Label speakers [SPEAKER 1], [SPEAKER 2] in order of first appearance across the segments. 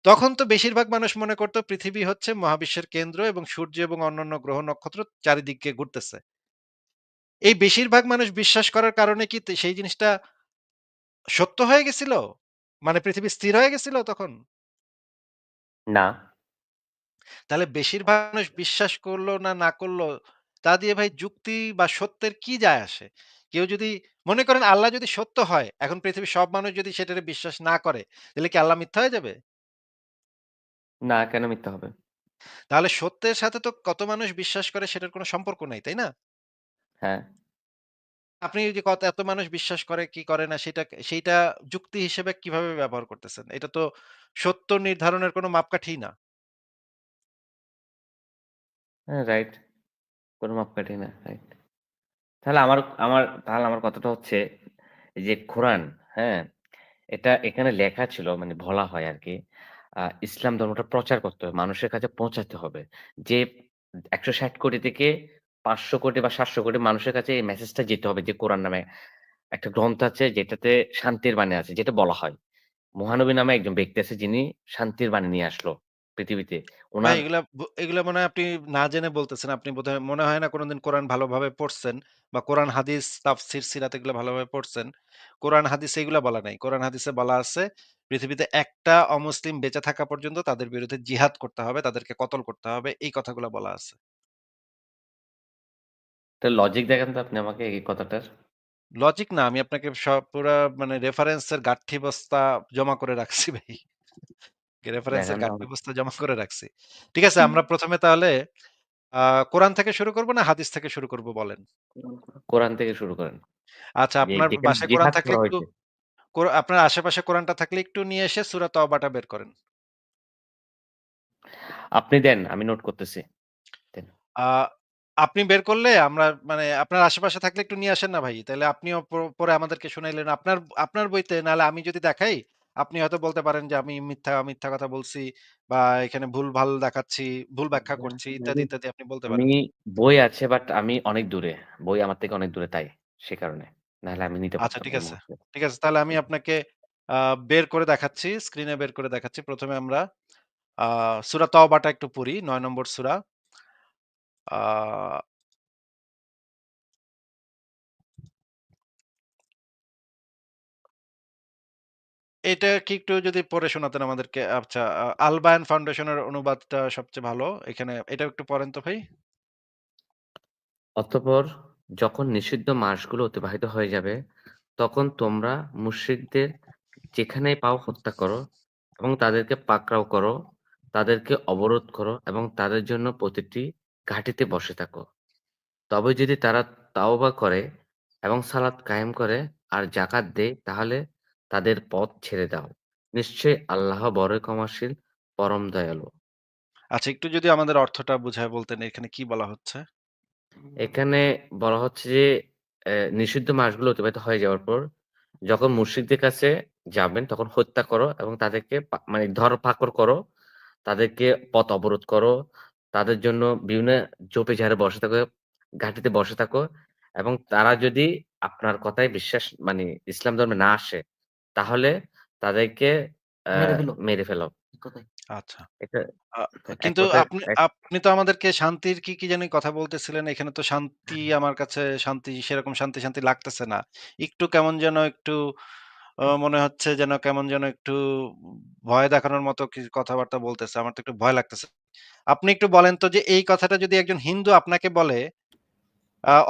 [SPEAKER 1] তখন তো বেশিরভাগ মানুষ মনে করত পৃথিবী হচ্ছে মহাবিশ্বের কেন্দ্র এবং সূর্য এবং অন্যান্য গ্রহ নক্ষত্র চারিদিকে ঘুরতেছে। এই বেশিরভাগ মানুষ বিশ্বাস করার কারণে কি সেই জিনিসটা সত্য হয়ে গেছিল? মানে পৃথিবী স্থির হয়ে গেছিল তখন?
[SPEAKER 2] না,
[SPEAKER 1] তাহলে বেশিরভাগ মানুষ বিশ্বাস করলো না, না করলো, তা দিয়ে ভাই যুক্তি বা সত্যের কি যায় আসে? কেউ যদি মনে করেন আল্লাহ যদি সত্য হয়, এখন পৃথিবীর সব মানুষ যদি সেটারে বিশ্বাস না করে, তাহলে কি আল্লাহ মিথ্যা হয়ে যাবে?
[SPEAKER 2] না কেন মিথ্যা হবে?
[SPEAKER 1] তাহলে সত্যের সাথে তো কত মানুষ বিশ্বাস করে সেটার কোনো সম্পর্ক নাই, তাই না?
[SPEAKER 2] হ্যাঁ,
[SPEAKER 1] আপনি এই যে কত এত মানুষ বিশ্বাস করে কি করে না সেইটা যুক্তি হিসেবে কিভাবে ব্যবহার করতেছেন? এটা তো সত্য নির্ধারণের কোনো মাপকাঠি না।
[SPEAKER 2] হ্যাঁ, রাইট। কোন মাপকাঠি না। রাইট। তাহলে আমার কথাটা হচ্ছে এই যে কোরআন, হ্যাঁ? এটা এখানে লেখা ছিল মানে বলা হয় আরকি। ইসলাম ধর্মটা প্রচার করতে হবে। মানুষের কাছে পৌঁছাতে হবে। যে ১৬০ কোটি থেকে ৫০০ কোটি বা ৭০০ কোটি মানুষের কাছে এই মেসেজটা যেতে হবে যে কোরআন নামে একটা গ্রন্থ আছে যেটাতে শান্তির বাণী আছে। যেটা বলা হয়। মহানবী নামে একজন ব্যক্তি আছে যিনি শান্তির বাণী নিয়ে আসলো পৃথিবীতে।
[SPEAKER 1] ভাই
[SPEAKER 2] উনার
[SPEAKER 1] এগুলা মনে হয় আপনি না জেনে বলতেছেন। আপনি বোধহয় মনে হয় না কোনদিন কোরআন ভালোভাবে পড়ছেন বা কোরআন হাদিস, তাফসির, সিরাত এগুলো ভালোভাবে পড়ছেন। কোরআন হাদিসে এগুলা বলা নাই। কোরআন হাদিসে বলা আছে পৃথিবীতে একটা অমুসলিম বেঁচে থাকা পর্যন্ত তাদের বিরুদ্ধে জিহাদ করতে হবে, তাদেরকে কতল করতে হবে। এই কথাগুলা বলা আছে।
[SPEAKER 2] একটা লজিক দেখান তো আপনি আমাকে এই কথাটার।
[SPEAKER 1] লজিক না আমি আপনাকে পুরা মানে রেফারেন্স এর গাঁঠি বস্তা জমা করে রাখছি ভাই। রেফারেন্স এর
[SPEAKER 2] দেখান তো
[SPEAKER 1] গাঁঠি
[SPEAKER 2] আমাকে।
[SPEAKER 1] বস্তা জমা করে রাখছি। ঠিক আছে আমরা ১ম এ তাহলে কোরআন থেকে শুরু করব না হাদিস থেকে শুরু করব বলেন?
[SPEAKER 2] কোরআন থেকে শুরু করেন।
[SPEAKER 1] আচ্ছা
[SPEAKER 2] যে
[SPEAKER 1] আপনার
[SPEAKER 2] যেখানে
[SPEAKER 1] বাসায় কোরআন
[SPEAKER 2] জিহাদ
[SPEAKER 1] থাকলে
[SPEAKER 2] করা
[SPEAKER 1] একটু
[SPEAKER 2] হয়েছে।
[SPEAKER 1] আপনার আশেপাশে কোরআনটা থাকলে একটু নিয়ে এসে সূরা তওবাটা বের করেন।
[SPEAKER 2] আপনি দেন, আমি নোট করতেছি। দেন।
[SPEAKER 1] আ আপনি বের করলে আমরা মানে আপনার আশেপাশে থাকলে একটু নিয়ে আসেন না ভাই। তাইলে আপনিও পরে আমাদেরকে শুনাইলেন। আপনার আপনার বইতে নাহলে আমি যদি দেখাই, আপনি হয়তো বলতে পারেন যে আমি মিথ্যা কথা বলছি বা এখানে ভুল-ভাল দেখাচ্ছি, ভুল ব্যাখ্যা করছি ইত্যাদি,
[SPEAKER 2] আমি
[SPEAKER 1] ইত্যাদি আপনি বলতে
[SPEAKER 2] আমি
[SPEAKER 1] পারেন।
[SPEAKER 2] বই আছে বাট আমি অনেক দূরে। বই আমার থেকে অনেক দূরে তাই, সে কারণে। নাহলে আমি নিতে
[SPEAKER 1] আচ্ছা
[SPEAKER 2] পারতাম
[SPEAKER 1] ঠিক
[SPEAKER 2] এই
[SPEAKER 1] আছে।
[SPEAKER 2] মুহূর্তে।
[SPEAKER 1] ঠিক আছে তাহলে আমি আপনাকে আ বের করে দেখাচ্ছি, স্ক্রিনে বের করে দেখাচ্ছি। ১ম এ আমরা আ সূরা তওবাটা একটু পড়ি ৯ নম্বর সূরা। আ এটা কি একটু যদি পড়ে শোনাতেন আমাদেরকে? আচ্ছা, আল বায়ান ফাউন্ডেশনের অনুবাদটা সবচেয়ে ভালো। এখানে এটাও একটু পড়েন তো ভাই।
[SPEAKER 2] অতঃপর যখন নিষিদ্ধ মাসগুলো অতিবাহিত হয়ে যাবে, তখন তোমরা মুশরিকদের যেখানেই পাও হত্যা করো এবং তাদেরকে পাকড়াও করো, তাদেরকে অবরোধ করো এবং তাদের জন্য প্রতিটি ঘাঁটিতে বসে থাকো। তবে যদি তারা তাওবা করে এবং সালাত কায়েম করে আর যাকাত দেয় তাহলে তাদের পথ ছেড়ে দাও। নিশ্চয়ই আল্লাহ বড়ই ক্ষমাশীল, পরম দয়ালু।
[SPEAKER 1] আচ্ছা একটু যদি আমাদের অর্থটা বুঝায় বলতেন এখানে কি বলা হচ্ছে?
[SPEAKER 2] এখানে বলা হচ্ছে যে নিষিদ্ধ মাসগুলো অতিবাহিত হয়ে যাওয়ার পর যখন মুশরিকদের কাছে যাবেন তখন হত্যা করো এবং তাদেরকে মানে ধরপাকড় করো, তাদেরকে পথ অবরোধ করো, তাদের জন্য বিভিন্ন ঝোপে ঝাড়ে বসে থাকো, ঘাঁটিতে বসে থাকো এবং তারা যদি আপনার কথায় বিশ্বাস মানে ইসলাম ধর্মে না আসে, তাহলে তাদেরকে আ মেরে ফেলো।
[SPEAKER 1] আচ্ছা।
[SPEAKER 2] এটা
[SPEAKER 1] আ
[SPEAKER 2] এক
[SPEAKER 1] কিন্তু
[SPEAKER 2] কথায়
[SPEAKER 1] আপনি
[SPEAKER 2] এক
[SPEAKER 1] আপনি তো আমাদেরকে শান্তির কি জানি কথা বলতেছিলেন। এখানে তো শান্তি আমার কাছে সেরকম শান্তি লাগতেছে না। একটু কেমন যেন একটু মনে হচ্ছে যেন কেমন যেন একটু ভয় দেখানোর মতো কথাবার্তা বলতেছে। আমার তো একটু ভয় লাগতেছে। আপনি একটু বলেন তো যে এই কথাটা যদি একজন হিন্দু আপনাকে বলে,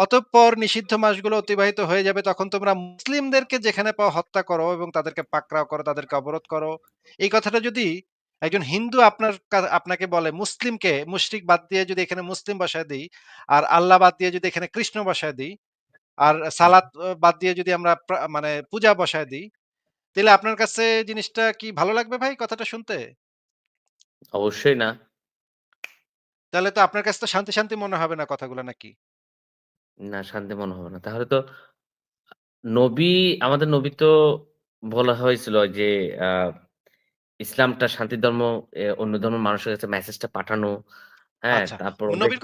[SPEAKER 1] অতঃপর নিষিদ্ধ মাসগুলো অতিবাহিত হয়ে যাবে তখন তোমরা মুসলিমদেরকে যেখানে পাও হত্যা করো এবং তাদেরকে পাকড়াও করো, তাদেরকে অবরোধ করো। এই কথাটা যদি একজন হিন্দু আপনাকে বলে মুসলিমকে মুশরিক বাদ দিয়ে যদি এখানে মুসলিম বসায় দেই, আর আল্লাহ বাদ দিয়ে যদি এখানে কৃষ্ণ বসায় দেই, আর সালাত বাদ দিয়ে যদি আমরা মানে পূজা বসায় দিই, তাইলে আপনার কাছে জিনিসটা কি ভালো লাগবে ভাই কথাটা শুনতে?
[SPEAKER 2] অবশ্যই না।
[SPEAKER 1] তাহলে তো আপনার কাছে তো শান্তি মনে হবে না কথাগুলো নাকি?
[SPEAKER 2] না শান্তি মনে হবে না। তাহলে তো নবী আমাদের নবী তো বলা হয়েছিল যে আ ইসলামটা শান্তির ধর্ম, অন্য ধর্মের মানুষের কাছে মেসেজটা পাঠানো। হ্যাঁ?
[SPEAKER 1] আচ্ছা।
[SPEAKER 2] তারপর ওদেরকে
[SPEAKER 1] নবীর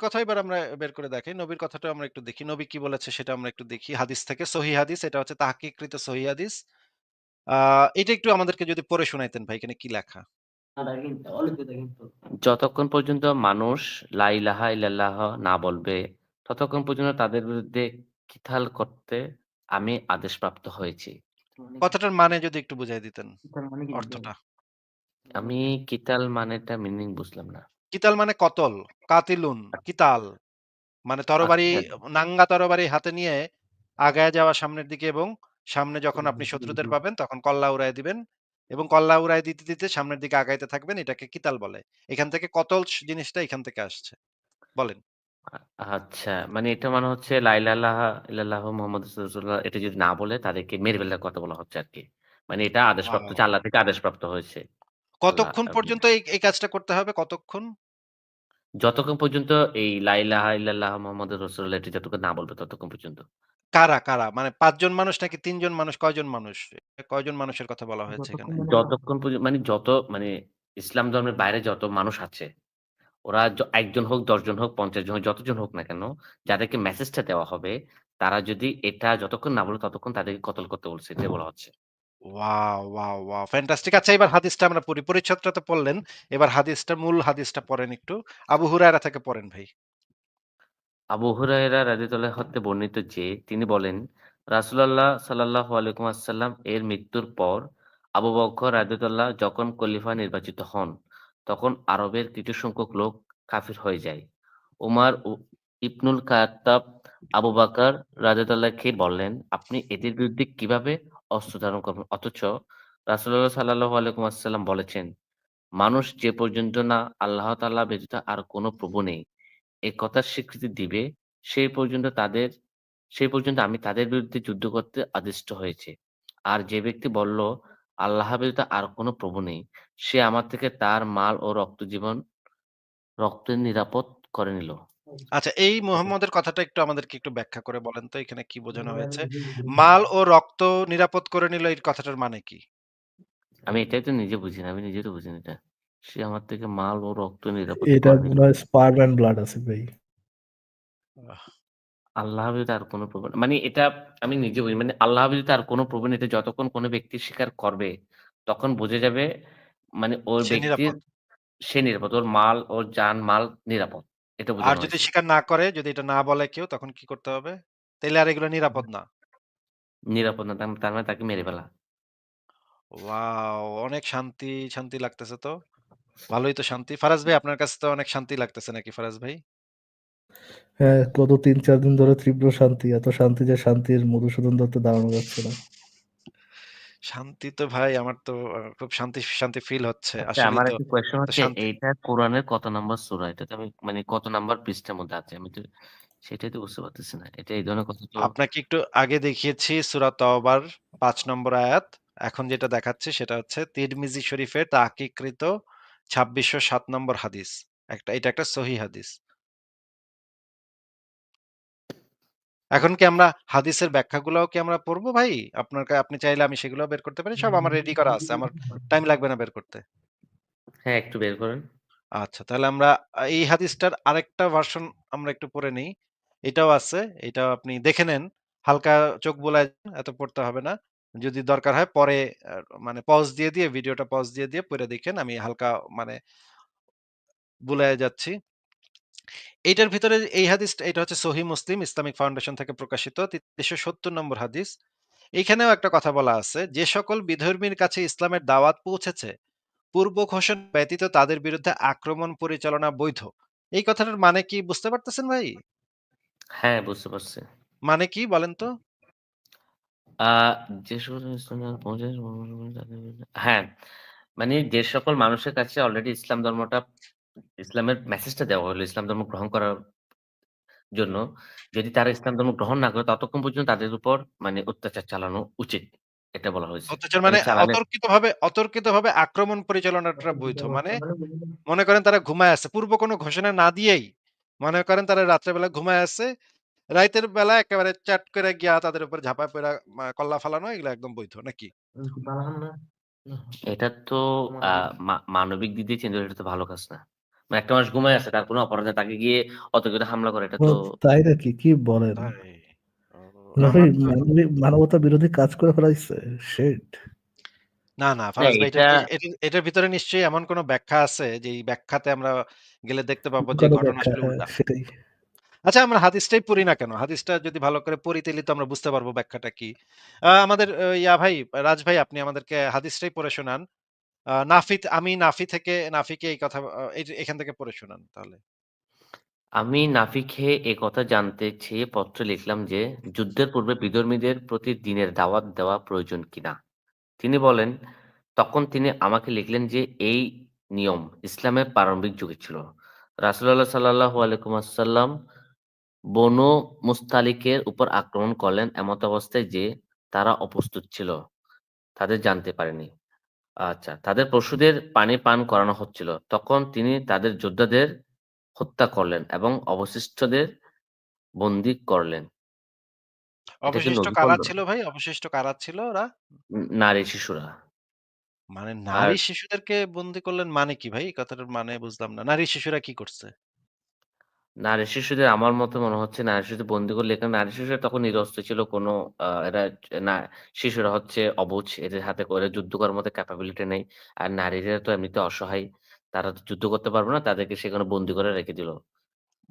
[SPEAKER 1] কথা এবার আমরা বের করে দেখাই। নবীর কথাটাও আমরা একটু দেখি। নবী কি বলেছে সেটা আমরা একটু দেখি। হাদিস থেকে সহিহ হাদিস এটা হচ্ছে তাহকিককৃত সহিহ হাদিস। আ এটা একটু আমাদেরকে যদি পড়ে শোনাইতেন ভাই, এখানে কি লেখা?
[SPEAKER 2] যতক্ষণ পর্যন্ত মানুষ লা ইলাহা ইল্লাল্লাহ না বলবে, ততক্ষণ পর্যন্ত তাদের বিরুদ্ধে কিতাল করতে আমি আদেশপ্রাপ্ত হয়েছি।
[SPEAKER 1] কথাটার মানে যদি একটু বুঝায় দিতেন, অর্থটা।
[SPEAKER 2] আমি কিতাল মানেটা মিনিং বুঝলাম না।
[SPEAKER 1] কিতাল মানে কতল, কাতিলুন, কিতাল। মানে তরবারি,
[SPEAKER 2] আচ্ছা।
[SPEAKER 1] নাঙ্গা তরবারি হাতে নিয়ে আগায়া যাওয়া সামনের দিকে, এবং সামনে যখন আপনি শত্রুদের পাবেন তখন কল্লা উড়ায় দিবেন, এবং কল্লা উড়ায় দিতে, দিতে সামনের দিকে আগাইতে থাকবেন। এটাকে কিতাল বলে। এখান থেকে কতল জিনিসটা এখান থেকে আসছে। বলেন।
[SPEAKER 2] আ আচ্ছা, মানে এটা মানে হচ্ছে লা ইলাহা ইল্লাল্লাহু মুহাম্মাদুর রাসূলুল্লাহ এটা যদি না বলে তাদেরকে মেরে ফেলার কথা বলা হচ্ছে আরকি। মানে এটা আদেশপ্রাপ্ত
[SPEAKER 1] ওয়াও!
[SPEAKER 2] যে আল্লাহ থেকে আদেশপ্রাপ্ত হয়েছে। আল্লাহ
[SPEAKER 1] কতক্ষণ পর্যন্ত এই কাজটা করতে হবে? কতক্ষণ?
[SPEAKER 2] যতক্ষণ পর্যন্ত এই লা ইলাহা ইল্লাল্লাহু মুহাম্মাদুর রাসূলুল্লাহ এটি যতক্ষণ না বলবে ততক্ষণ পর্যন্ত।
[SPEAKER 1] কারা, কারা? মানে ৫ জন মানুষ নাকি ৩ জন মানুষ? কয়জন মানুষ? কয়জন মানুষের কথা বলা হয়েছে এখানে?
[SPEAKER 2] যতক্ষণ মানে যত মানে ইসলাম ধর্মের বাইরে যত মানুষ আছে, ওরা ১ জন হোক, ১০ জন হোক, ৫০ জন হোক, যতজন হোক না কেন, যাদেরকে মেসেজটা দেওয়া হবে, তারা যদি এটা যতক্ষণ না বলে ততক্ষণ তাদেরকে কতল করতে বলছে, এটাই বলা হচ্ছে।
[SPEAKER 1] ওয়াও! ওয়াও! ওয়াও! ফ্যান্টাস্টিক। আচ্ছা, এবার হাদিসটা আমরা পড়ি। পরিচ্ছদটা তো পড়লেন। এবার হাদিসটা, মূল হাদিসটা পড়েন একটু। আবু হুরায়রা থেকে পড়েন ভাই।
[SPEAKER 2] আবু হুরায়রা রাদিয়াল্লাহু হতে বর্ণিত যে তিনি বলেন, রাসূলুল্লাহ সাল্লাল্লাহু আলাইহি ওয়াসাল্লাম এর মৃত্যুর পর আবু বকর রাদিয়াল্লাহ যখন খলিফা নির্বাচিত হন, তখন আরবের কিছু সংখ্যক লোক কাফির হয়ে যায়। উমার ইবনুল খাত্তাব আবু বকর রাদিয়াল্লাহকে বললেন, "আপনি এদের বিরুদ্ধে কিভাবে অস্ত্র ধারণ করবেন?" অথচ রাসূলুল্লাহ সাল্লাল্লাহু আলাইহি ওয়াসাল্লাম বলেছেন, "মানুষ যে পর্যন্ত না আল্লাহ তাআলা ব্যতীত আর কোন প্রভু নেই এ কথার স্বীকৃতি দিবে, সেই পর্যন্ত তাদের সেই পর্যন্ত আমি তাদের বিরুদ্ধে যুদ্ধ করতে আদিষ্ট হয়েছি। আর যে ব্যক্তি বলল, আল্লাহ ব্যতীত আর কোন প্রভু নেই, সে আমার থেকে তার মাল ও রক্তের নিরাপদ করে নিল।"
[SPEAKER 1] আচ্ছা, এই মুহাম্মদের কথাটা একটু আমাদেরকে একটু ব্যাখ্যা করে বলেন তো, এখানে কি বোঝানো হয়েছে? মাল ও রক্ত নিরাপদ করে নিল, এই কথাটার মানে কি?
[SPEAKER 2] আমি এটাই তো নিজে বুঝি না। আমি নিজে তো বুঝি না এটা। সে আমার থেকে মাল ও রক্ত নিরাপদ
[SPEAKER 3] এটা
[SPEAKER 2] করে নিল।
[SPEAKER 3] মনে হয় স্পার্ম অ্যান্ড ব্লাড আছে ভাই।
[SPEAKER 1] আহ
[SPEAKER 2] আল্লাহ ব্যতীত আর কোন প্রভু মানে এটা আমি নিজে বুঝি। মানে আল্লাহ ব্যতীত আর কোন প্রভু নেই। এটা যতক্ষণ কোন ব্যক্তি স্বীকার করবে, তখন বুঝে যাবে মানে ওই
[SPEAKER 1] সে
[SPEAKER 2] ব্যক্তির
[SPEAKER 1] নিরাপদ।
[SPEAKER 2] সে নিরাপদ। ওর মাল, ওর জান-মাল নিরাপদ। এটা
[SPEAKER 1] আর
[SPEAKER 2] বোঝানো
[SPEAKER 1] যদি
[SPEAKER 2] হয়েছে।
[SPEAKER 1] স্বীকার না করে, যদি এটা না বলে কেউ, তখন কি করতে হবে? তাইলে আর এগুলো নিরাপদ না।
[SPEAKER 2] নিরাপদ না। তার মানে তাকে মেরে ফেলা।
[SPEAKER 1] ওয়াও! অনেক শান্তি, শান্তি লাগতেছে তো। ভালোই তো শান্তি। ফারাজ ভাই, আপনার কাছে তো অনেক শান্তি লাগতেছে নাকি ফারাজ ভাই?
[SPEAKER 3] হ্যাঁ, গত ৩-৪ দিন ধরে তীব্র শান্তি। এত শান্তি যে শান্তির মধুসূদন দত্ত দাঁড়ানো যাচ্ছে না।
[SPEAKER 1] শান্তি তো ভাই, আমার তো খুব শান্তি, শান্তি ফিল হচ্ছে।
[SPEAKER 2] আচ্ছা
[SPEAKER 1] আসলেই
[SPEAKER 2] আমার
[SPEAKER 1] তো
[SPEAKER 2] একটা কোয়েশ্চেন
[SPEAKER 1] এত
[SPEAKER 2] হচ্ছে
[SPEAKER 1] শান্তি।
[SPEAKER 2] এইটা কোরআনের কত নাম্বার সূরা? এটা তো আমি মানে কত নাম্বার পৃষ্ঠার মধ্যে আছে? আমি তো সেটাই তো বুঝতে পারতেছি না। এটা এই ধরনের কথা তো
[SPEAKER 1] আপনাকে একটু আগে দেখিয়েছি সূরা তওবার ৫ নম্বর আয়াত। এখন যেটা দেখাচ্ছি সেটা হচ্ছে তিরমিজি শরীফের তাহকিককৃত ২৬০৭ নম্বর হাদিস। এটা একটা সহিহ হাদিস। এখন কি আমরা হাদিসের ব্যাখ্যাগুলোও কি আমরা পড়বো ভাই? আপনি চাইলে আমি সেগুলোও বের করতে পারি। সব আমার রেডি করা আছে। আমার টাইম লাগবে না বের করতে।
[SPEAKER 2] হ্যাঁ, একটু বের করেন।
[SPEAKER 1] আচ্ছা, তাহলে আমরা এই হাদিসটার আরেকটা ভার্সন আমরা একটু পড়ে নেই। এটাও আছে। এটাও আপনি দেখে নেন। হালকা চোখ বুলায় যান, এত পড়তে হবে না। যদি দরকার হয় পরে আ মানে পজ দিয়ে, দিয়ে ভিডিওটা পজ দিয়ে, দিয়ে পইড়া দেখেন। আমি হালকা মানে বুলায়ে যাচ্ছি। এইটার ভিতরে এই হাদিসটা, এটা হচ্ছে সহিহ মুসলিম ইসলামিক ফাউন্ডেশন থেকে প্রকাশিত ৩৭০ নম্বর হাদিস। এইখানেও একটা কথা বলা আছে, যে সকল বিধর্মীর কাছে ইসলামের দাওয়াত পৌঁছেছে, পূর্ব ঘোষণা ব্যতীত তাদের বিরুদ্ধে আক্রমণ পরিচালনা বৈধ। এই কথাটার মানে কি বুঝতে পারতেছেন ভাই?
[SPEAKER 2] হ্যাঁ, বুঝতে পারছি।
[SPEAKER 1] মানে কি বলেন তো?
[SPEAKER 2] আ যে সকল ইসলামের পৌঁছেছে হ্যাঁ, মানে যে সকল মানুষের কাছে অলরেডি ইসলাম ধর্মটা ইসলামের মেসেজটা দেওয়া হলো ইসলাম ধর্ম গ্রহণ করার জন্য, যদি তারা ইসলাম ধর্ম গ্রহণ না করে ততক্ষণ পর্যন্ত তাদের উপর মানে অত্যাচার চালানো উচিত। এটা বলা হয়েছে।
[SPEAKER 1] অত্যাচার
[SPEAKER 2] মানে
[SPEAKER 1] মানে
[SPEAKER 2] চালালে
[SPEAKER 1] অতর্কিতভাবে আক্রমণ পরিচালনাটা বৈধ। মানে মনে করেন তারা ঘুমায় আছে। পূর্ব কোনো ঘোষণা না দিয়েই মনে করেন তারা রাত্রে বেলা ঘুমায় আছে। রাইতের বেলা একেবারে চ্যাট করে গিয়া তাদের উপর ঝাঁপায় পইড়া কল্লা ফালানো, এগুলা একদম বৈধ নাকি?
[SPEAKER 2] এটা তো আ মানবিক দিক দিয়ে চিন্তা করলে এটা তো ভালো কাজ না। মানে একটা মানুষ ঘুমায় আছে তার কোনো অপরাধ নাই। তাকে গিয়ে অতর্কিত হামলা করা এটা
[SPEAKER 3] ও
[SPEAKER 2] তো
[SPEAKER 3] তাই নাকি? কি বলেন?
[SPEAKER 1] তাই? ও,
[SPEAKER 3] মানে ভাই
[SPEAKER 1] আমার তো
[SPEAKER 3] মানবতা বিরোধী কাজ করে ফেলাইছে? শিট!
[SPEAKER 1] না,
[SPEAKER 2] না
[SPEAKER 1] ফারাজ ভাই
[SPEAKER 2] এটা
[SPEAKER 1] এটার ভিতরে নিশ্চয়ই এমন কোন ব্যাখ্যা আছে যে এই ব্যাখ্যাতে আমরা গেলে দেখতে পাবো যে
[SPEAKER 3] লুকানো
[SPEAKER 1] ঘটনা
[SPEAKER 3] ব্যাখ্যা,
[SPEAKER 1] আসলে
[SPEAKER 3] হ্যাঁ,
[SPEAKER 1] উল্টা।
[SPEAKER 3] সেটাই।
[SPEAKER 1] আচ্ছা আমরা হাদিসটাই পড়ি না কেন? হাদিসটা যদি ভালো করে পড়ি তাইলে তো আমরা বুঝতে পারবো ব্যাখ্যাটা কি। আমাদের ভাই, রাজ ভাই আপনি আমাদেরকে হাদিসটাই পড়ে শোনান। আমি নাফিকে এই কথা এখান থেকে পড়ে শোনান তাহলে।
[SPEAKER 2] আমি নাফি খেয়ে এ কথা জানতে চেয়ে পত্রে লিখলাম যে, যুদ্ধের পূর্বে বিধর্মীদের প্রতি দ্বীনের দাওয়াত দেওয়া প্রয়োজন কিনা? তিনি বলেন, তখন তিনি আমাকে লিখলেন যে এই নিয়ম ইসলামের প্রারম্ভিক যুগে ছিল। রাসূলুল্লাহ সাল্লাল্লাহু আলাইহি ওয়াসাল্লাম বনু মুস্তালিকের উপর আক্রমণ করলেন এমত অবস্থায় যে তারা অপ্রস্তুত ছিল। তাদের জানতে পারেনি। আচ্ছা, তাদের পশুদের পানি পান করানো হচ্ছিল। তখন তিনি তাদের যোদ্ধাদের হত্যা করলেন এবং অবশিষ্টদের বন্দী করলেন। এটা কি
[SPEAKER 1] অবশিষ্ট
[SPEAKER 2] নবী
[SPEAKER 1] কারা
[SPEAKER 2] করল?
[SPEAKER 1] ছিল ভাই? অবশিষ্ট কারা ছিল ওরা?
[SPEAKER 2] নারী শিশুরা।
[SPEAKER 1] মানে
[SPEAKER 2] আর
[SPEAKER 1] নারী শিশুদেরকে বন্দী করলেন মানে কি ভাই? এই কথাটার মানে বুঝলাম না। নারী শিশুরা কি করছে?
[SPEAKER 2] নারী শিশুদের আমার মতে মনে হচ্ছে নারী শিশু বন্দী করলে এখানে নারী শিশুরা তখন নিরস্ত্র ছিল কোনো এরা না শিশুরা হচ্ছে অবুঝ। এদের হাতে করে যুদ্ধ করার মতো ক্যাপাবিলিটি নেই। আর নারীরা তো এমনিতে অসহায়। তারা তো যুদ্ধ করতে পারবে না। তাদেরকে সেখানে বন্দী করে রেখে দিল।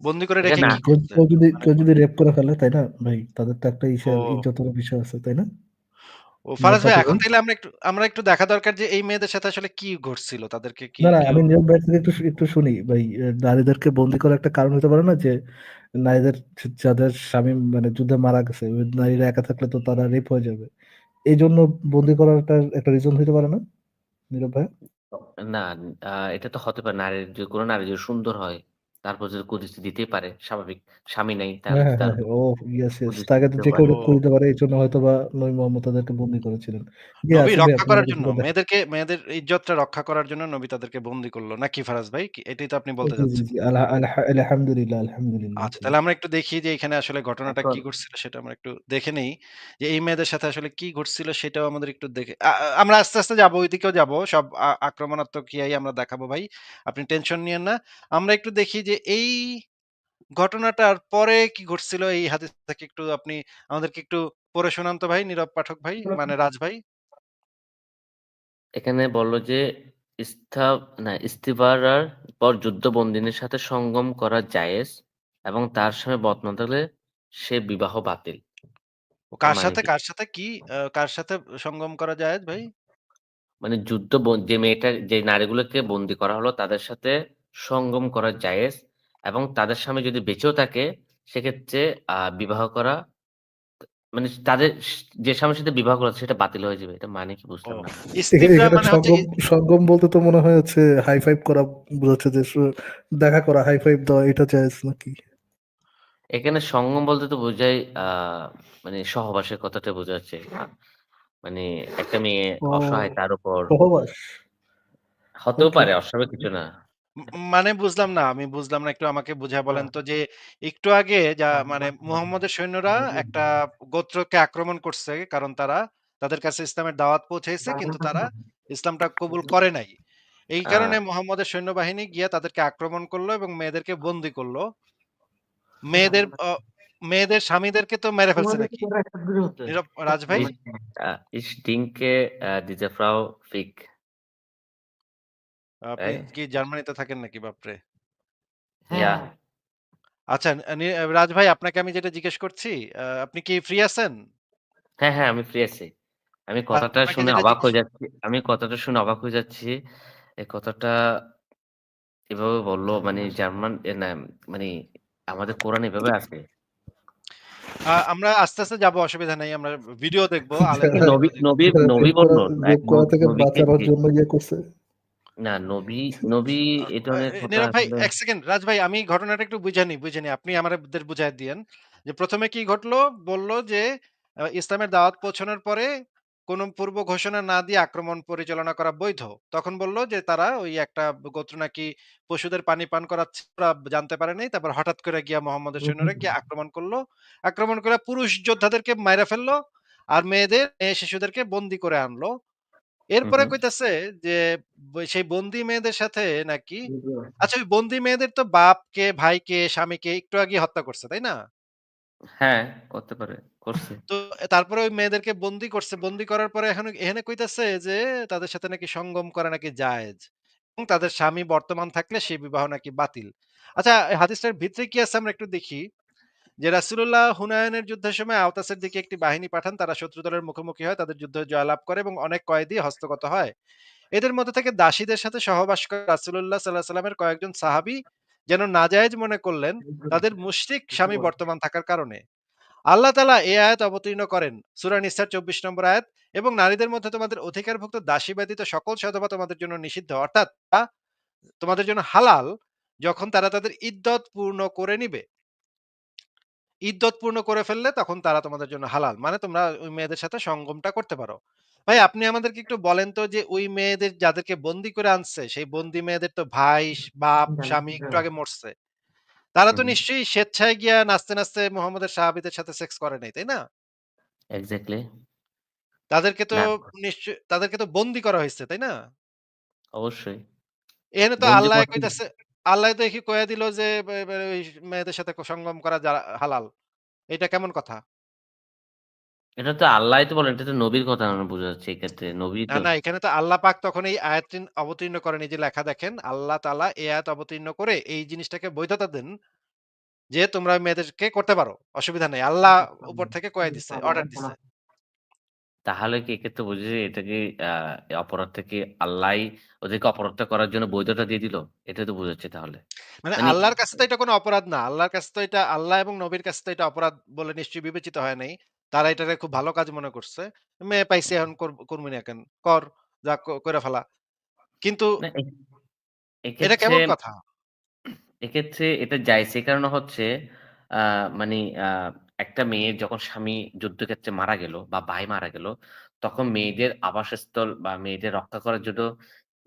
[SPEAKER 1] বন্দী করে রেখে
[SPEAKER 2] এখানে না
[SPEAKER 3] হুম,
[SPEAKER 1] কি
[SPEAKER 3] কেউ
[SPEAKER 1] করছে?
[SPEAKER 3] কেউ যদি
[SPEAKER 1] মানে
[SPEAKER 3] কেউ যদি রেপ করে ফেলে, তাই না ভাই? তাদের তো একটা
[SPEAKER 1] ও
[SPEAKER 3] ইজ্জতের বিষয় আছে, তাই না?
[SPEAKER 1] ফারাজ ভাই
[SPEAKER 3] পাঠক
[SPEAKER 1] এখন
[SPEAKER 3] ভাই?
[SPEAKER 1] তাইলে আমরা একটু দেখা দরকার যে এই মেয়েদের সাথে আসলে কি ঘটছিল? তাদেরকে কি
[SPEAKER 3] না, না,
[SPEAKER 1] কেউ
[SPEAKER 3] আমি নীরব ভাই থেকে একটু শুনি ভাই। নারীদেরকে বন্দী করার একটা কারণ হতে পারে না যে নারীদের যাদের স্বামী মানে যুদ্ধে মারা গেছে, ওই নারীরা একা থাকলে তো তারা রেপ হয়ে যাবে। এই জন্য বন্দী করার একটা রিজন হতে পারে না নীরব ভাই?
[SPEAKER 2] না এটা তো হতে পারে কোনো নারী যদি সুন্দর হয়, তারপর যদি কুদৃষ্টি দিতেই পারে স্বাভাবিক। স্বামী নাই
[SPEAKER 3] হ্যাঁ,
[SPEAKER 2] তাহলে তো
[SPEAKER 3] হ্যাঁ,
[SPEAKER 2] তার
[SPEAKER 3] হ্যাঁ, হ্যাঁ। ও ইয়েস, ইয়েস।
[SPEAKER 2] কুদৃষ্টি
[SPEAKER 3] তাকে তো
[SPEAKER 2] দিতেও
[SPEAKER 3] যে কেউ
[SPEAKER 2] পারে।
[SPEAKER 3] রেপ করে
[SPEAKER 1] ও
[SPEAKER 3] দিতে পারে। এইজন্য হয়তোবা নবী মোহাম্মদ তাদেরকে বন্দী করেছিলেন। জি,
[SPEAKER 1] নবী
[SPEAKER 3] আসিফ ভাই
[SPEAKER 1] রক্ষা
[SPEAKER 3] আপনি
[SPEAKER 1] করার
[SPEAKER 3] আমাকে
[SPEAKER 1] জন্য
[SPEAKER 3] যেটা
[SPEAKER 1] মেয়েদের ইজ্জতটা রক্ষা করার জন্য নবী তাদেরকে বন্দী করল। নাকি ফারাজ ভাই? এটাই তো আপনি বলতে
[SPEAKER 3] জি, জি,
[SPEAKER 1] চাচ্ছেন।
[SPEAKER 3] জি। আলহামদুলিল্লাহ, আলহামদুলিল্লাহ
[SPEAKER 1] আচ্ছা,
[SPEAKER 3] ভাই।
[SPEAKER 1] তাহলে আমরা একটু দেখি যে এখানে আসলে ঘটনাটা
[SPEAKER 2] এখন
[SPEAKER 1] কি ঘটছিল সেটা আমরা একটু দেখে নেই। যে এই মেয়েদের সাথে আসলে কি ঘটছিল সেটাও আমাদের একটু দেখে আমরা আস্তে যাবো ওইদিকেও যাবো। সব আক্রমণাত্মক ইয়াই আমরা দেখাবো ভাই। আপনি টেনশন নিয়েন না। আমরা একটু দেখি যে এই ঘটনাটার পরে কি ঘটছিল এই হাদিস থেকে একটু আপনি আমাদেরকে একটু পড়ে শোনান তো ভাই, নীরব পাঠক ভাই, মানে রাজ ভাই।
[SPEAKER 2] এখানে বলল যে ইস্তা ইস্তিবারার পর যুদ্ধবন্দিনীর সাথে সঙ্গম করা জায়েজ এবং তার স্বামী বর্তমান থাকলে সে বিবাহ বাতিল।
[SPEAKER 1] ও
[SPEAKER 2] এটা মানে কি?
[SPEAKER 1] কার সাথে কি কার সাথে সঙ্গম করা জায়েজ ভাই?
[SPEAKER 2] মানে যে যে নারীগুলোকে বন্দী করা হলো তাদের সাথে সঙ্গম করা জায়েজ এবং তাদের স্বামী যদি বেঁচেও থাকে সেক্ষেত্রে বিবাহ করা মানে তাদের যে স্বামীর সাথে বিবাহ করা সেটা বাতিল হয়ে যাবে। এটা মানে কি
[SPEAKER 1] ও
[SPEAKER 2] বুঝলাম না।
[SPEAKER 1] ইস্তিবরা
[SPEAKER 3] এখানে
[SPEAKER 1] মানে হচ্ছে
[SPEAKER 3] সঙ্গম বলতে তো মনে হয় হচ্ছে হাই ফাইভ করা বোঝাচ্ছে যে দেখা করা, হাই ফাইভ দেওয়া, এটা জায়েজ নাকি?
[SPEAKER 2] এখানে সঙ্গম বলতে তো বোঝায় মানে সহবাসের কথাটা বোঝাচ্ছে। মানে একটা মেয়ে
[SPEAKER 3] ও,
[SPEAKER 2] অসহায় তার উপর
[SPEAKER 3] সহবাস।
[SPEAKER 2] হতেও
[SPEAKER 3] ওকে।
[SPEAKER 2] পারে অস্বাভাবিক কিছু না।
[SPEAKER 1] মানে বুঝলাম না। আমি বুঝলাম না। একটু আমাকে বুঝায় বলেন তো যে একটু আগে মানে মুহাম্মদের সৈন্যরা একটা গোত্রকে আক্রমণ করছে। কারণ তাদের কাছে ইসলামের দাওয়াত পৌঁছেছে কিন্তু তারা ইসলামটা কবুল করে নাই। এই
[SPEAKER 2] আ
[SPEAKER 1] কারণে মুহাম্মদের সৈন্যবাহিনী গিয়ে তাদেরকে আক্রমণ করলো এবং মেয়েদেরকে বন্দী করলো। মেয়েদের অ মেয়েদের স্বামীদেরকে তো মেরে ফেলছে নাকি? রাজ ভাই?
[SPEAKER 2] ich ich denke, diese Frau fick
[SPEAKER 1] আপনি
[SPEAKER 2] তাই?
[SPEAKER 1] কি জার্মানিতে থাকেন নাকি বাপরে?
[SPEAKER 2] Ja,
[SPEAKER 1] আচ্ছা, রাজ ভাই আপনাকে আমি যেটা জিজ্ঞেস করছি, আপনি কি ফ্রি আছেন?
[SPEAKER 2] হ্যাঁ, আমি ফ্রি আছি।
[SPEAKER 1] আপনাকে যেটা জিজ্ঞেস
[SPEAKER 2] আমি কথাটা শুনে অবাক হয়ে যাচ্ছি। এই কথাটা এভাবে বলল মানে জার্মান না মানে আমাদের কোরআনে এভাবে আছে।
[SPEAKER 1] আমরা আস্তে যাবো অসুবিধা নাই। আমরা ভিডিও দেখবো,
[SPEAKER 2] এটা
[SPEAKER 3] যারা
[SPEAKER 2] নবী
[SPEAKER 3] রেপ
[SPEAKER 2] বলল।
[SPEAKER 3] করা
[SPEAKER 2] এক
[SPEAKER 3] রেপ করা থেকে
[SPEAKER 2] নবীকে
[SPEAKER 3] বাঁচানোর জন্য ইয়ে করছে।
[SPEAKER 2] না নবী
[SPEAKER 1] আ
[SPEAKER 2] এ
[SPEAKER 1] আ
[SPEAKER 2] ধরনের কথা
[SPEAKER 1] নীরব ভাই
[SPEAKER 2] আসলে
[SPEAKER 1] ১ সেকেন্ড। রাজ ভাই আমি ঘটনাটা একটু বুঝে নি। আপনি আমাদের বুঝায় দিয়েন। যে ১ম এ কি ঘটলো? বলল যে ইসলামের দাওয়াত পৌঁছানোর পরে কোন পূর্ব ঘোষণা না দিয়ে আক্রমণ পরিচালনা করা বৈধ। তখন বলল যে তারা ওই একটা গোত্র নাকি পশুদের পানি পান করাচ্ছে ওরা জানতে পারে নাই। তারপর হঠাৎ করে গিয়া মুহাম্মদের সৈন্যরা গিয়ে আক্রমণ করল। আক্রমণ করে পুরুষ যোদ্ধাদেরকে মাইরা ফেলল। আর মেয়ে শিশুদেরকে বন্দী করে আনলো।
[SPEAKER 2] হু,
[SPEAKER 1] এরপরে
[SPEAKER 2] হু।
[SPEAKER 1] কইতাছে যে সেই বন্দি মেয়েদের সাথে নাকি আচ্ছা ওই বন্দি মেয়েদের তো বাপকে, ভাইকে, স্বামীকে একটু আগেই হত্যা করছে, তাই না?
[SPEAKER 2] হ্যাঁ, করতে পারে। করছে।
[SPEAKER 1] তো তারপরে ওই মেয়েদেরকে বন্দী করছে। বন্দী করার পরে এখানে কইতাছে যে তাদের সাথে নাকি সঙ্গম করা নাকি জায়েজ। এবং তাদের স্বামী বর্তমান থাকলে সেই বিবাহ নাকি বাতিল। আচ্ছা, এই হাদিসটার ভিতরে কি আছে আমরা একটু দেখি। যে রাসূলুল্লাহ হুনায়নের যুদ্ধের সময় আওতাসের দিকে একটি বাহিনী পাঠান। তারা শত্রু দলের মুখোমুখি হয়, তাদের যুদ্ধে জয়লাভ করে এবং অনেক কয়েদি হস্তগত হয়। এদের মধ্যে থেকে দাসীদের সাথে সহবাস করা রাসূলুল্লাহ সাল্লাল্লাহু আলাইহি ওয়াসাল্লামের কয়েকজন সাহাবী যেন নাজায়েজ মনে করলেন তাদের মুশরিক স্বামী বর্তমান থাকার কারণে। আল্লাহ তাআলা এই আয়াত অবতীর্ণ করেন। সূরা নিসার ২৪ নম্বর আয়াত, এবং নারীদের মধ্যে তোমাদের অধিকারভুক্ত দাসী ব্যতীত সকল সধবা তোমাদের জন্য নিষিদ্ধ, অর্থাৎ তোমাদের জন্য হালাল যখন তারা তাদের ইদ্যত পূর্ণ করে নিবে। ইদ্যত পূর্ণ করে ফেললে তখন তারা তোমাদের জন্য হালাল। মানে তোমরা ওই মেয়েদের সাথে সঙ্গমটা করতে পারো। ভাই, আপনি আমাদেরকে একটু বলেন তো যে ওই মেয়েদের যাদেরকে বন্দী করে আনছে, সেই বন্দী মেয়েদের তো ভাই, বাপ, স্বামী একটু আগে মরছে। তারা তো
[SPEAKER 2] হুম,
[SPEAKER 1] নিশ্চয়ই স্বেচ্ছায় গিয়া নাচতে, নাচতে মুহাম্মদের সাহাবীদের সাথে সেক্স করে নাই, তাই না?
[SPEAKER 2] এক্সাক্টলি। না,
[SPEAKER 1] তাদেরকে তো বন্দী করা হইছে, তাই না?
[SPEAKER 2] অবশ্যই।
[SPEAKER 1] এখানে তো
[SPEAKER 2] বন্দি
[SPEAKER 1] আল্লাহ
[SPEAKER 2] করতে
[SPEAKER 1] কইতাছে, আল্লাহ তো দেখি কইয়া দিল যে ওই মেয়েদের সাথে সঙ্গম করা হালাল। এটা কেমন কথা?
[SPEAKER 2] এটা তো আল্লাহই তো বলেন, এটা তো নবীর কথা বোঝাচ্ছে এক্ষেত্রে। নবী
[SPEAKER 1] না,
[SPEAKER 2] তো
[SPEAKER 1] না, এখানে তো আল্লাহ পাক তখন এই আয়াতটি অবতীর্ণ করেন। এই যে লেখা দেখেন, আল্লাহ তাআলা এই আয়াত অবতীর্ণ করে এই জিনিসটাকে বৈধতা দেন যে তোমরা মেয়েদেরকে করতে পারো। অসুবিধা নাই। আল্লাহ উপর থেকে কইয়া দিছে, অর্ডার দিছে।
[SPEAKER 2] তাহলে কি এক্ষেত্রে বোঝা যায় এটা কি আ অপরাধ থেকে আল্লাহই ওদেরকে অপরাধটা করার জন্য বৈধতা দিয়ে দিল? এটাই তো বোঝাচ্ছে তাহলে।
[SPEAKER 1] মানে
[SPEAKER 2] মানে
[SPEAKER 1] আল্লাহর কাছে তো এটা কোনো অপরাধ না। আল্লাহর কাছে তো এটা, আল্লাহ এবং নবীর কাছে তো এটা অপরাধ বলে নিশ্চয়ই বিবেচিত হয় নাই। তারা এটারে খুব ভালো কাজ মনে করছে। মেয়ে পাইছি এখন করবি না কেন? কর, যা কইরা ফেলা। কিন্তু
[SPEAKER 2] না
[SPEAKER 1] এটা
[SPEAKER 2] এক্ষেত্রে
[SPEAKER 1] কেমন কথা?
[SPEAKER 2] এক্ষেত্রে এটা জায়েজ। এই কারণে হচ্ছে আ মানে আ একটা মেয়ের যখন স্বামী যুদ্ধক্ষেত্রে মারা গেল বা ভাই মারা গেল, তখন মেয়েদের আবাসস্থল বা মেয়েদের রক্ষা করার জন্য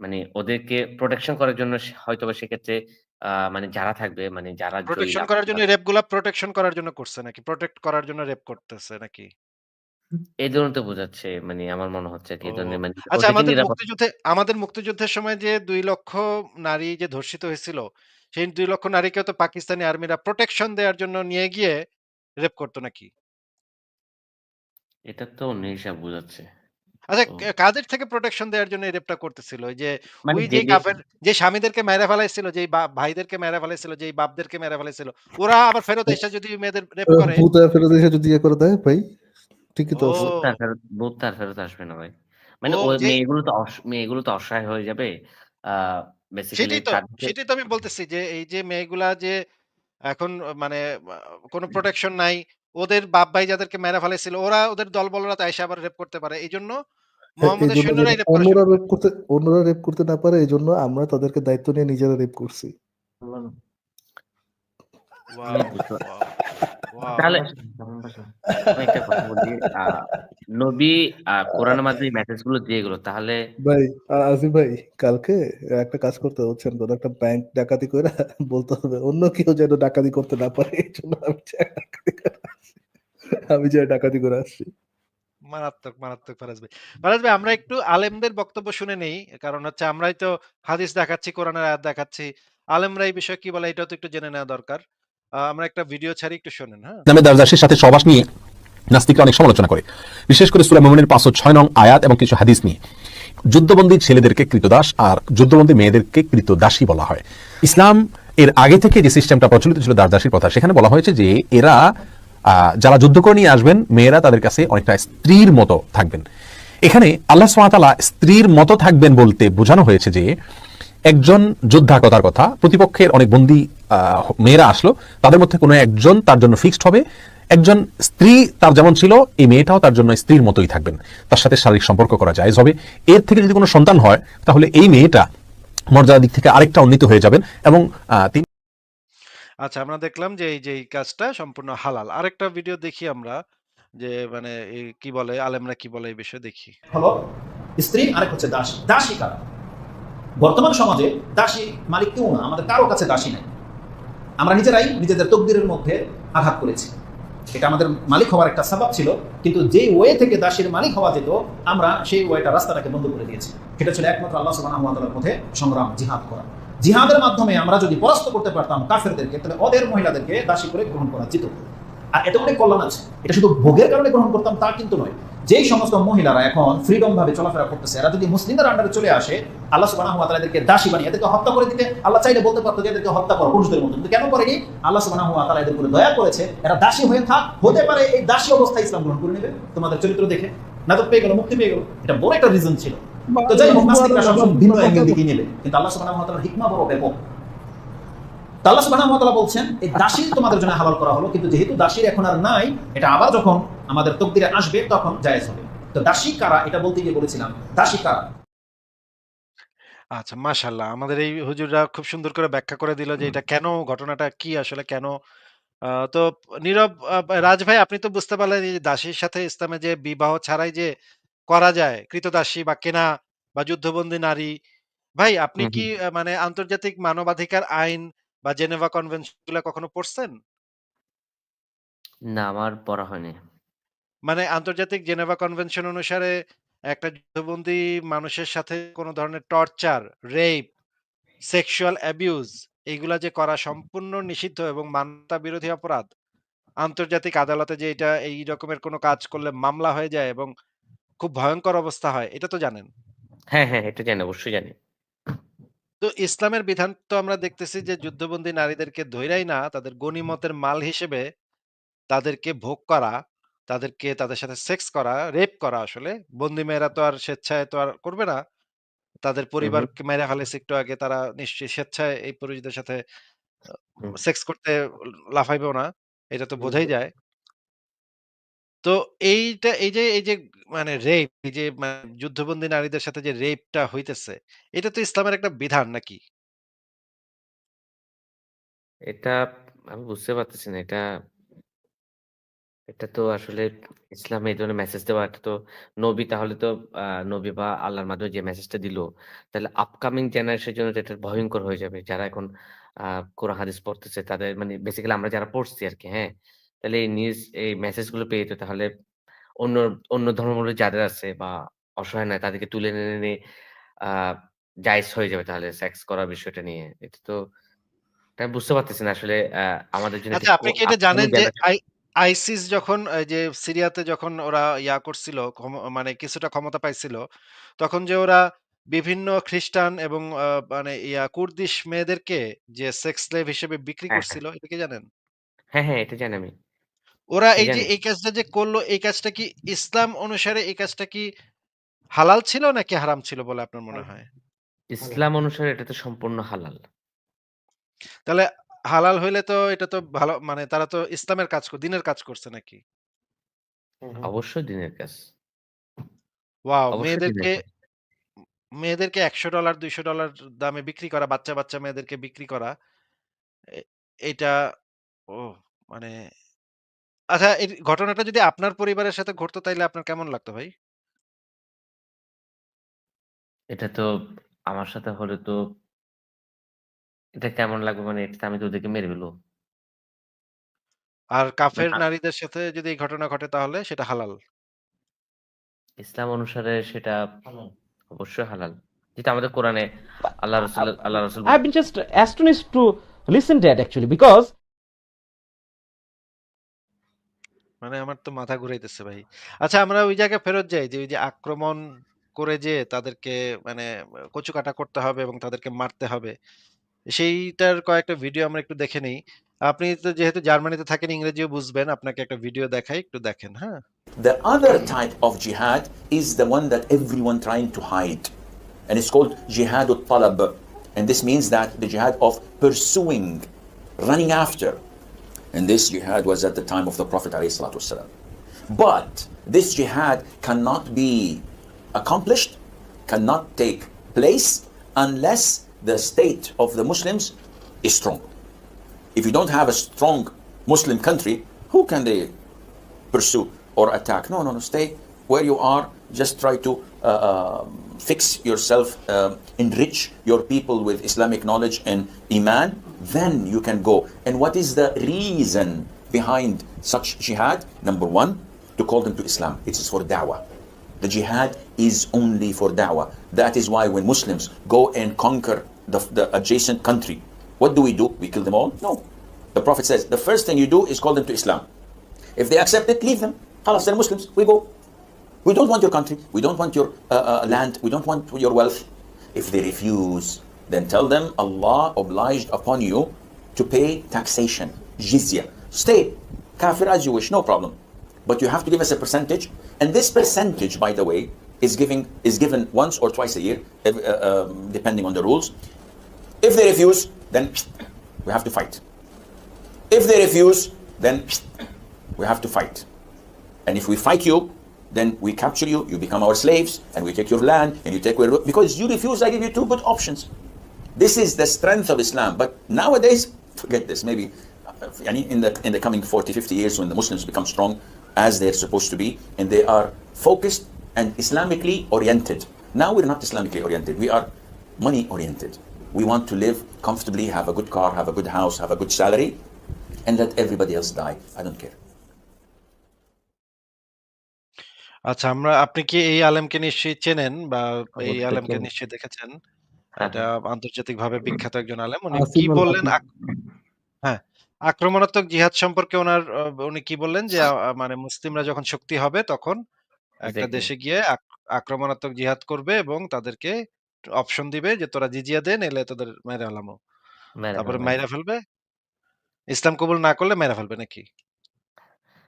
[SPEAKER 2] মানে ওদেরকে প্রোটেকশন করার জন্য হয়তোবা সেক্ষেত্রে মানে যারা থাকবে মানে যারা
[SPEAKER 1] প্রোটেকশন
[SPEAKER 2] জয়ীরা
[SPEAKER 1] করার জন্য রেপগুলা প্রোটেকশন করার জন্য করছে নাকি? প্রোটেক্ট করার জন্য রেপ করতেছে নাকি?
[SPEAKER 2] এই ধরনের তো বোঝাচ্ছে মানে আমার মনে হচ্ছে আরকি
[SPEAKER 1] ও
[SPEAKER 2] এই ধরনের মানে
[SPEAKER 1] আচ্ছা,
[SPEAKER 2] ওদেরকে নিরাপদ
[SPEAKER 1] আমাদের মুক্তিযুদ্ধের সময় যে ২,০০,০০০ নারী যে ধর্ষিত হয়েছিল, সেই ২,০০,০০০ নারীকেও তো পাকিস্তানি আর্মিরা প্রোটেকশন দেওয়ার জন্য নিয়ে গিয়ে রেপ করত নাকি?
[SPEAKER 2] এটা তো অন্য হিসাব বোঝাচ্ছে।
[SPEAKER 1] আচ্ছা,
[SPEAKER 2] তো
[SPEAKER 1] কাদের থেকে প্রোটেকশন দেওয়ার জন্য এই রেপটা করতেছিল? ওই যে
[SPEAKER 2] মানে
[SPEAKER 1] ওই
[SPEAKER 2] যে
[SPEAKER 1] যে
[SPEAKER 2] দেশ
[SPEAKER 1] কাফের যে স্বামীদেরকে মাইরা ফেলাইছিল, যেই ভাইদেরকে মাইরা ফেলাইছিল, যেই বাপদেরকে মাইরা ফেলাইছিল, ওরা আবার ফেরত এসে যদি মেয়েদের রেপ করে?
[SPEAKER 3] ভূতের ফেরত এসে যদি ইয়ে করে দেয় ভাই, ঠিকই তো আছে।
[SPEAKER 1] ও,
[SPEAKER 2] ভূত তো আর ফেরত আসবে না ভাই। মানে
[SPEAKER 1] ও
[SPEAKER 2] ওই
[SPEAKER 1] যে
[SPEAKER 2] মেয়েগুলো তো অসহায় হয়ে যাবে। আ বেসিক্যালি তাদেরকে
[SPEAKER 1] সেটাই তো আমি বলতেছি যে এই যে মেয়েগুলা যে এখন মানে আ কোন প্রোটেকশন নাই। ওদের বাপ ভাই যাদেরকে মেরে ফেলাইছিল, ওরা ওদের দলবলরা তো আইসা আবার রেপ করতে পারে। এইজন্য
[SPEAKER 3] হ্যাঁ,
[SPEAKER 1] মুহাম্মদের
[SPEAKER 3] এইজন্য যেন
[SPEAKER 1] সৈন্যরাই রেপ করা শুরু করে।
[SPEAKER 3] অন্যরা রেপ করতে না পারে, এইজন্য আমরা তাদেরকে দায়িত্ব নিয়ে নিজেরা রেপ করছি।
[SPEAKER 2] হুম,
[SPEAKER 1] ওয়াও!
[SPEAKER 2] বুঝতে
[SPEAKER 1] ওয়াও! ওয়াও!
[SPEAKER 2] তাহলে আমি একটা কথা বলি, আ নবী কোরআনের মাধ্যমে মেসেজ গুলো দিয়ে গেল। তাহলে
[SPEAKER 3] ভাই, আসিফ ভাই, কালকে একটা কাজ করতে হচ্ছেন, কোন একটা ব্যাংক ডাকাতি কইরা বলতে হবে অন্য কেউ যেন ডাকাতি করতে না পারে। এইজন্য আমি যাই ডাকাতি করে আসছি।
[SPEAKER 1] মারাত্মক, মারাত্মক ফারাজ ভাই। ফারাজ ভাই, আমরা একটু আলেমদের বক্তব্য শুনে নেই। কারণ হচ্ছে আমরাই তো হাদিস দেখাচ্ছি, কোরআনের আয়াত দেখাচ্ছি। আলেমরা এই বিষয়ে কি বলে এটাও তো একটু জেনে নেওয়া দরকার। আমরা একটা ভিডিও ছাড়ি, একটু শোনেন, হ্যাঁ?
[SPEAKER 4] নামে দারদাসের সাথে সহবাস নিয়ে নাস্তিকরা অনেক সমালোচনা করে, বিশেষ করে সূরা মুমিনের ৫০৬ নং আয়াত এবং কিছু হাদিস নিয়ে। যুদ্ধবন্দী ছেলেদেরকে কৃতদাস আর যুদ্ধবন্দী মেয়েদেরকে কৃতদাসী বলা হয়। ইসলাম এর আগে থেকে যে সিস্টেমটা প্রচলিত ছিল দারদাসীর কথা, সেখানে বলা হয়েছে যে এরা যারা যুদ্ধ করে নিয়ে আসবেন, মেয়েরা তাদের কাছে অনেকটা স্ত্রীর মতো থাকবেন। এখানে আল্লাহ সুবহানাহু ওয়া তাআলা স্ত্রীর মতো থাকবেন বলতে বোঝানো হয়েছে যে একজন যোদ্ধা কথার কথা, প্রতিপক্ষের অনেক বন্দী মেয়েরা আসলো, তাদের মধ্যে কোনো একজন তার জন্য ফিক্সড হবে। একজন স্ত্রী তার যেমন ছিল, এই মেয়েটাও তার জন্য স্ত্রীর মতোই থাকবেন, তার সাথে শারীরিক সম্পর্ক করা জায়েজ হবে। এর থেকে যদি কোনো সন্তান হয়, তাহলে এই মেয়েটা মর্যাদার দিক থেকে আরেকটা উন্নীত হয়ে যাবেন এবং তিনি।
[SPEAKER 1] আচ্ছা, আমরা দেখলাম যে এই কাজটা সম্পূর্ণ হালাল। আরেকটা ভিডিও দেখি আমরা, যে মানে কি বলে আলেমরা কি বলে এই বিষয়ে দেখি।
[SPEAKER 5] হলো স্ত্রী, আরেক হচ্ছে দাসী। দাসী কারা? বর্তমান সমাজে দাসী মালিক কেউ না, আমাদের কারো কাছে দাসী নাই। আমরা নিজেরাই নিজেদের তকদিরের মধ্যে আঘাত করেছি। এটা আমাদের মালিক হওয়ার একটা সাবাব ছিল, কিন্তু যে ওয়ে থেকে দাসীর মালিক হওয়া যেত, আমরা সেই ওয়েটা, রাস্তাটাকে বন্ধ করে দিয়েছি। সেটা ছিল একমাত্র আল্লাহ সুবহানাহু ওয়া তাআলার পথে সংগ্রাম, জিহাদ করা। জিহাদের মাধ্যমে আমরা যদি পরাস্ত করতে পারতাম কাফেরদেরকে, তাহলে ওদের মহিলাদেরকে দাসী করে গ্রহণ করা যেত। আর এত অনেক কল্যাণ আছে। এটা শুধু ভোগের কারণে গ্রহণ করতাম তা কিন্তু নয়। যেই সমস্ত মহিলারা এখন ফ্রিডম ভাবে চলাফেরা করতেছে, এরা যদি মুসলিমদের আন্ডারে চলে আসে, আল্লাহ সুবহানাহু ওয়া তাআলা এদেরকে দাসী বানিয়ে এদেরকে হত্যা করে দিতে আল্লাহ চাইলে বলতে পারতো যে এদেরকে হত্যা করো পুরুষদের মতো, কিন্তু কেন করেনি? আল্লাহ সুবহানাহু ওয়া তাআলা এদের উপরে দয়া করেছে, এরা দাসী হয়ে থাক, হতে পারে এই দাসী অবস্থায় ইসলাম গ্রহণ করে নেবে তোমাদের চরিত্র দেখে, না তো পেয়ে গেল, মুক্তি পেয়ে গেল। এটা বড় একটা রিজন ছিল। তো যাই হোক, নাস্তিকরা সবসময় ভিন্ন অ্যাঙ্গেল দিকে নেবে, কিন্তু আল্লাহ সুবহানাহু ওয়া তাআলার হিকমা বড় ব্যাপক। তো আল্লাহ সুবহানাহু ওয়া তাআলা বলছেন এই দাসী তোমাদের জন্য হালাল করা হলো, কিন্তু যেহেতু দাসীর এখন আর নাই, এটা আবার যখন আমাদের তাকদীরে আসবে তখন জায়েজ হবে। তো দাসী কারা এটা বলতে গিয়ে বলেছিলাম দাসী কারা।
[SPEAKER 1] আচ্ছা, মাশাআল্লাহ। আমাদের এই হুজুররা খুব সুন্দর করে ব্যাখ্যা করে দিল যে এটা কেন, ঘটনাটা কি আসলে কেন। তো নীরব, রাজ ভাই, আপনি তো বুঝতে পারলেন এই যে দাসীর সাথে ইসলামে যে বিবাহ ছাড়াই যে করা যায়, ক্রীতদাসী বা কেনা বা যুদ্ধবন্দী নারী। ভাই, আপনি
[SPEAKER 2] হুম,
[SPEAKER 1] কি
[SPEAKER 2] হুম।
[SPEAKER 1] মানে আন্তর্জাতিক মানবাধিকার আইন বা জেনেভা কনভেনশন গুলা কখনো পড়ছেন?
[SPEAKER 2] না, আমার পড়া হয়নি।
[SPEAKER 1] মানে আন্তর্জাতিক জেনেভা কনভেনশন অনুসারে একটা যুদ্ধবন্দী মানুষের সাথে কোন ধরনের টর্চার, রেপ, সেক্সুয়াল অ্যাবিউজ এইগুলা যে করা সম্পূর্ণ নিষিদ্ধ এবং মানবতা বিরোধী অপরাধ। আন্তর্জাতিক আদালতে যে এটা এই রকমের কোনো কাজ করলে মামলা হয়ে যায় এবং খুব ভয়ংকর অবস্থা হয়, এটা তো জানেন।
[SPEAKER 2] হ্যাঁ, হ্যাঁ, এটা জানি, অবশ্যই জানি।
[SPEAKER 1] তো ইসলামের বিধান তো আমরা দেখতেছি যে যুদ্ধবন্দী নারীদেরকে ধইরাই না, তাদের গনিমতের মাল হিসেবে তাদেরকে ভোগ করা, তাদেরকে তাদের সাথে সেক্স করা, রেপ করা আসলে। বন্দী মেয়েরা তো আর স্বেচ্ছায় তো আর করবে না। তাদের
[SPEAKER 2] হুম, হুম,
[SPEAKER 1] পরিবারকে মেরে ফেলেছে একটু আগে, তারা নিশ্চয়ই স্বেচ্ছায় এই পুরুষদের সাথে আ
[SPEAKER 2] হুম।
[SPEAKER 1] সেক্স করতে লাফাইবেও না। এটা তো বোঝাই যায়। তো এই যে মানে রেপ, এই যে মানে যুদ্ধবন্দী নারীদের সাথে যে রেপটা হইতেছে, এটা তো ইসলামের একটা বিধান নাকি?
[SPEAKER 2] এটা আমি বুঝতে পারতেছি না। এটা তো আসলে ইসলামে এই ধরনের মেসেজ দেওয়া, এটা তো নবী, তাহলে তো আ নবী বা আল্লাহর মাধ্যমে যে মেসেজটা দিল, তাহলে আপকামিং জেনারেশনের জন্য তো এটা ভয়ংকর হয়ে যাবে। যারা এখন আ কোরআন হাদিস পড়তেছে তাদের, মানে বেসিক্যালি আমরা যারা পড়ছি আরকি, হ্যাঁ? তাহলে এই মেসেজ গুলো পেয়ে তো তাহলে অন্য অন্য ধর্মাবলম্বী যাদের আছে বা অসহায় নাই তাদেরকে তুলে এনে আ জায়েজ হয়ে যাবে তাহলে সেক্স করার বিষয়টা নিয়ে। এটা আমি বুঝতে পারতেছি না আসলে আমাদের জন্য এটা
[SPEAKER 1] আচ্ছা, আপনি কি এটা
[SPEAKER 2] আপকামিং
[SPEAKER 1] জানেন যে
[SPEAKER 2] জেনারেশন।
[SPEAKER 1] আইসিস যখন এই যে সিরিয়াতে যখন ওরা করছিল, মানে কিছুটা ক্ষমতা পাইছিল, তখন যে ওরা বিভিন্ন খ্রিস্টান এবং মানে কুর্দিশ মেয়েদেরকে যে সেক্স স্লেভ হিসেবে বিক্রি
[SPEAKER 2] হ্যাঁ, হ্যাঁ।
[SPEAKER 1] করছিল, এটা কি জানেন?
[SPEAKER 2] হ্যাঁ, হ্যাঁ, এটা জানি আমি।
[SPEAKER 1] ওরা
[SPEAKER 2] এটা
[SPEAKER 1] এই যে
[SPEAKER 2] জানি।
[SPEAKER 1] এই কাজটা যে করলো, এই কাজটা কি ইসলাম অনুসারে এই কাজটা কি হালাল ছিল নাকি হারাম ছিল বলে আপনার মনে হয়?
[SPEAKER 2] ইসলাম অনুসারে এটা তো সম্পূর্ণ হালাল।
[SPEAKER 1] তাহলে হালাল হইলে তো এটা তো ভালো, মানে তারা তো ইসলামের কাজ দিনের কাজ করছে নাকি?
[SPEAKER 2] অবশ্যই দিনের কাজ।
[SPEAKER 1] ওয়াও!
[SPEAKER 2] অবশ্যই দিনের
[SPEAKER 1] মেয়েদেরকে
[SPEAKER 2] কাজ।
[SPEAKER 1] মেয়েদেরকে $১০০ $২০০ দামে বিক্রি করা, বাচ্চা মেয়েদেরকে বিক্রি করা। এ এইটা ও মানে আচ্ছা, এই ঘটনাটা যদি আপনার পরিবারের সাথে ঘটতো তাইলে আপনার কেমন লাগতো ভাই?
[SPEAKER 2] এটা তো আমার সাথে হলে তো এটা কেমন লাগবে, মানে এটা তো আমি তো ওদেরকে মেরে ফেলবো।
[SPEAKER 1] আর
[SPEAKER 2] মানে
[SPEAKER 1] কাফের নারীদের সাথে যদি এই ঘটনা ঘটে তাহলে সেটা হালাল।
[SPEAKER 2] ইসলাম অনুসারে সেটা অবশ্যই হালাল। যেটা আমাদের কোরআনে আল্লাহ রাসূল
[SPEAKER 6] I've been just astonished to listen to that actually because
[SPEAKER 1] মানে আমার তো মাথা ঘুরাইতেছে ভাই। আচ্ছা, আমরা ওই জায়গায় ফেরত যাই যে ওই যে আক্রমণ করে যে তাদেরকে মানে কচুকাটা করতে হবে এবং তাদেরকে মারতে হবে। সেইটার কয়েকটা ভিডিও আমরা একটু দেখে নেই। আপনি তো যেহেতু জার্মানিতে থাকেন, ইংরেজিও বুঝবেন। আপনাকে একটা ভিডিও দেখাই, একটু দেখেন, হ্যাঁ?
[SPEAKER 7] The other type of jihad is the one that everyone trying to hide, and it's called jihad al-talab, and this means that the jihad of pursuing, running after, and this jihad was at the time of the Prophet ﷺ. But this jihad cannot be accomplished, cannot take place unless the state of the Muslims is strong. If you don't have a strong Muslim country, who can they pursue or attack? No, stay where you are. Just try to fix yourself, enrich your people with Islamic knowledge and iman, then you can go. And what is the reason behind such jihad? Number one, to call them to Islam. It is for da'wah. The jihad is only for da'wah. That is why when Muslims go and conquer the adjacent country, what do? We kill them all? No. The Prophet says the first thing you do is call them to Islam. If they accept it, leave them. Khalas, they're Muslims. We go. We don't want your country. We don't want your land. We don't want your wealth. If they refuse, then tell them Allah obliged upon you to pay taxation, jizya. Stay kafir as you wish, no problem. But you have to give us a percentage. And this percentage, by the way, is given once or twice a year, depending on the rules. If they refuse, then we have to fight. If they refuse, then we have to fight. And if we fight you, then we capture you, you become our slaves, and we take your land, and you take where, because you refuse, I give you two good options. This is the strength of Islam. But nowadays, forget this, maybe in the coming 40, 50 years when the Muslims become strong, as they're supposed to be, and they are focused and Islamically oriented. Now we're not Islamically oriented, we are money oriented. We want to live comfortably, have a good car, have a good house, have a good salary, and let everybody else die. I don't care.
[SPEAKER 1] আচ্ছা, আপনি কি এই আলেমকে নিশ্চয়ই চেনেন বা এই আলেমকে নিশ্চয়ই দেখেছেন? এটা আন্তর্জাতিকভাবে বিখ্যাত একজন আলেম। উনি কি বললেন? হ্যাঁ, আক্রমণাত্মক জিহাদ সম্পর্কে উনি কি বললেন যে মানে মুসলিমরা যখন শক্তি হবে তখন একটা দেশে গিয়ে আক্রমণাত্মক জিহাদ করবে এবং তাদেরকে অপশন দিবে যে তোরা জিজিয়া দে, নইলে তোদের মেরে ফেলামু। তারপরে মাইরা ফেলবে। ইসলাম কবুল না করলে মেরে ফেলবে নাকি?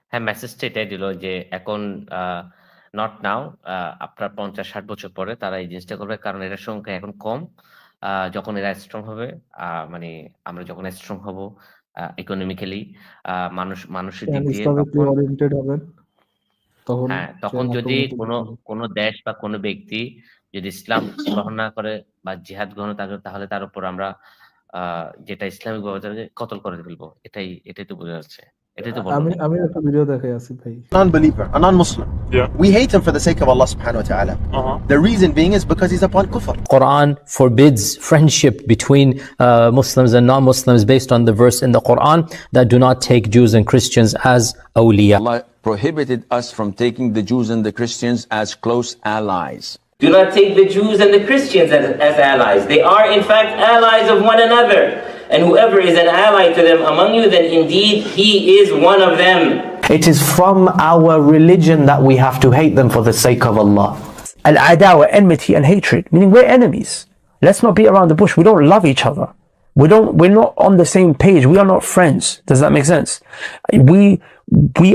[SPEAKER 2] হ্যাঁ, মেসেজটা এটাই দিল যে এখন নট নাও, আপনার ৫০-৬০ বছর পরে তারা এই জিনিসটা করবে, কারণ এটার সংখ্যা এখন কম। যখন এরা স্ট্রং হবে, মানে আমরা যখন স্ট্রং হব ইকোনমিক্যালি, মানুষের দিক দিয়ে, তখন যদি কোনো দেশ বা কোনো ব্যক্তি যদি ইসলাম গ্রহণ না করে বা জিহাদ গ্রহণ তাহলে তার উপর আমরা যেটা ইসলামিক ভাবে কতল করে ফেলবো। এটাই তো বোঝা যাচ্ছে।
[SPEAKER 3] আমি একটা ভিডিও দেখাই আসিফ ভাই।
[SPEAKER 8] Non-believer, a non-Muslim.
[SPEAKER 9] Yeah.
[SPEAKER 8] We hate him for the sake of Allah subhanahu wa ta'ala. The reason being is because he's upon kufr.
[SPEAKER 10] Quran forbids friendship between Muslims and non-Muslims based on the verse in the Quran that do not take Jews and Christians as awliya.
[SPEAKER 11] Allah prohibited us from taking the Jews and the Christians as close allies.
[SPEAKER 12] Do not take the Jews and the Christians as allies. They are in fact allies of one another. And whoever is an ally to them among you, then indeed he is one of them.
[SPEAKER 13] It is from our religion that we have to hate them for the sake of Allah. Al-adawa, enmity and hatred, meaning we're enemies. Let's not beat around the bush. We don't love each other. We're not on the same page. We are not friends. Does that make sense? We